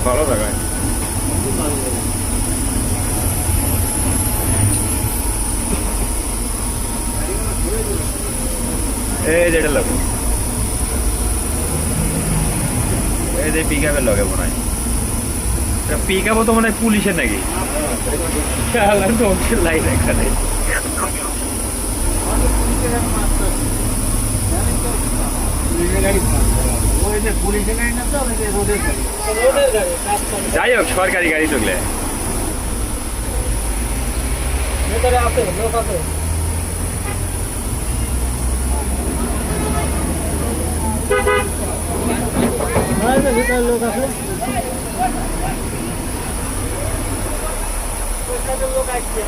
ভালো জায়গায় এই যেটা লোক এই যে পিক আপের লগে মনে হয় পিক আপও তো মনে হয় পুলিশের নাকি লাইন এখানে যাই হোক সরকারি গাড়ি চললে লোক আছে লোক আসছে